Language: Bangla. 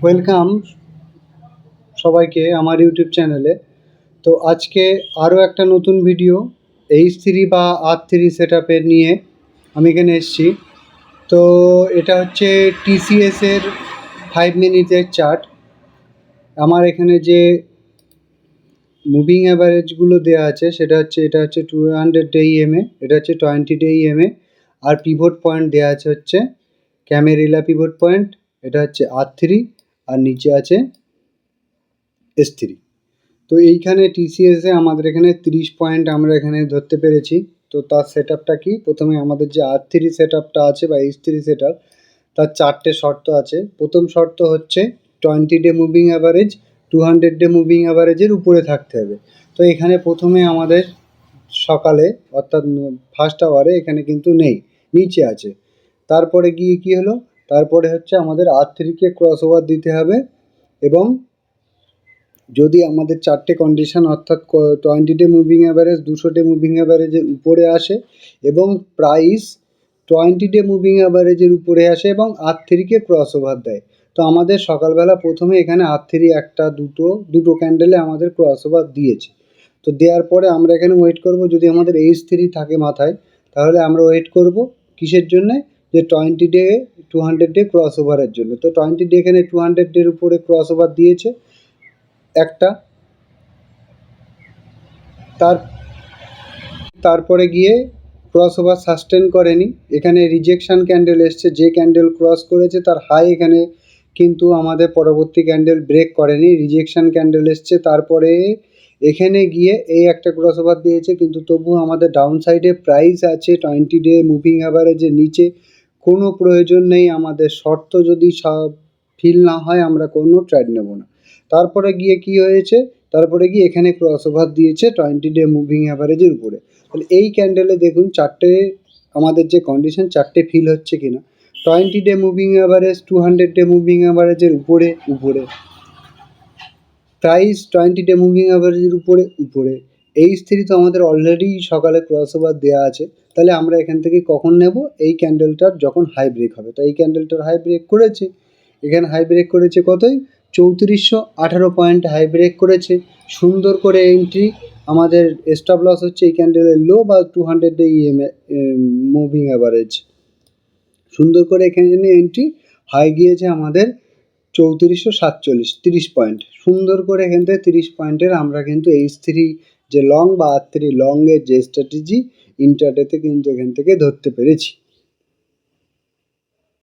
ওয়েলকাম সবাইকে আমার ইউটিউব চ্যানেলে। তো আজকে আরও একটা নতুন ভিডিও H3 বা R3 সেট আপের নিয়ে আমি এখানে এসেছি। তো এটা হচ্ছে TCSের 5 মিনিটের চার্ট। আমার এখানে যে মুভিং অ্যাভারেজগুলো দেওয়া আছে সেটা হচ্ছে এটা হচ্ছে 200 ডে ইএমএ, এটা হচ্ছে 20 ডে ইএমএ, আর পিভট পয়েন্ট দেওয়া আছে হচ্ছে ক্যামেরিলা পিভট পয়েন্ট, এটা হচ্ছে R3, আর নিচে আছে S3। তো এইখানে TCSে আমাদের এখানে 30 পয়েন্ট আমরা এখানে ধরতে পেরেছি। তো তার সেট আপটা কি, প্রথমে আমাদের যে R3 সেট আপটা আছে বা H3 সেট আপ, তার 4টে শর্ত আছে। প্রথম শর্ত হচ্ছে 20 day moving average 200 day moving অ্যাভারেজের উপরে থাকতে হবে। তো এখানে প্রথমে আমাদের সকালে অর্থাৎ ফার্স্ট আওয়ারে এখানে কিন্তু নেই, নিচে আছে। তারপরে গিয়ে কি হলো, তারপরে হচ্ছে আমাদের R3কে ক্রস ওভার দিতে হবে, এবং যদি আমাদের 4টে কন্ডিশন অর্থাৎ 20 day moving average 200 day moving অ্যাভারেজের উপরে আসে, এবং প্রাইস 20 ডে মুভিং অ্যাভারেজের উপরে আসে, এবং R3কে ক্রস ওভার দেয়। তো আমাদের সকালবেলা প্রথমে এখানে R3 একটা দুটো ক্যান্ডেলে আমাদের ক্রস ওভার দিয়েছে। তো দেওয়ার পরে আমরা এখানে ওয়েট করব। যদি আমাদের H3 থাকে মাথায়, তাহলে আমরা ওয়েট করব কিসের জন্যে, যে 20 ডে 200 ডে ক্রস ওভারের জন্য। তো 20 ডে এখানে 200 ডের উপরে ক্রস ওভার দিয়েছে একটা। তারপরে গিয়ে ক্রস ওভার সাস্টেন করেনি, এখানে রিজেকশান ক্যান্ডেল এসছে। যে ক্যান্ডেল ক্রস করেছে তার হাই এখানে কিন্তু আমাদের পরবর্তী ক্যান্ডেল ব্রেক করেনি, রিজেকশান ক্যান্ডেল এসছে। তারপরে এখানে গিয়ে এই একটা ক্রস ওভার দিয়েছে, কিন্তু তবু আমাদের ডাউন সাইডে প্রাইস আছে 20 ডে মুভিং অ্যাভারেজের নিচে। কোনো প্রয়োজন নেই, আমাদের শর্ত যদি ফিল না হয় আমরা কোনো ট্রেড নেব না। তারপরে গিয়ে কি হয়েছে, তারপরে গিয়ে এখানে ক্রস ওভার দিয়েছে 20 ডে মুভিং অ্যাভারেজের উপরে। তাহলে এই ক্যান্ডেলে দেখুন চারটে আমাদের যে কন্ডিশন, চারটে ফিল হচ্ছে কিনা। 20 day moving average 200 day moving অ্যাভারেজের উপরে, প্রাইস 20 ডে মুভিং অ্যাভারেজের উপরে। H3 তো আমাদের অলরেডি সকালে ক্রস ওভার দেওয়া আছে। তাহলে আমরা এখান থেকে কখন নেব, এই ক্যান্ডেলটার যখন হাই ব্রেক হবে। তো এই ক্যান্ডেলটার হাই ব্রেক করেছে, এখানে হাই ব্রেক করেছে কতই, 3418 পয়েন্ট হাই ব্রেক করেছে। সুন্দর করে এন্ট্রি, আমাদের স্টপ লস হচ্ছে এই ক্যান্ডেলের লো বা 200 ডে মুভিং অ্যাভারেজ। সুন্দর করে এখানে এন্ট্রি, হাই গিয়েছে আমাদের 3447, 30 পয়েন্ট। সুন্দর করে এখান থেকে 30 পয়েন্টের আমরা কিন্তু H3 যে লং বা R3 লংয়ের যে স্ট্র্যাটেজি ইন্টারডেতে কিন্তু এখান থেকে ধরতে পেরেছি।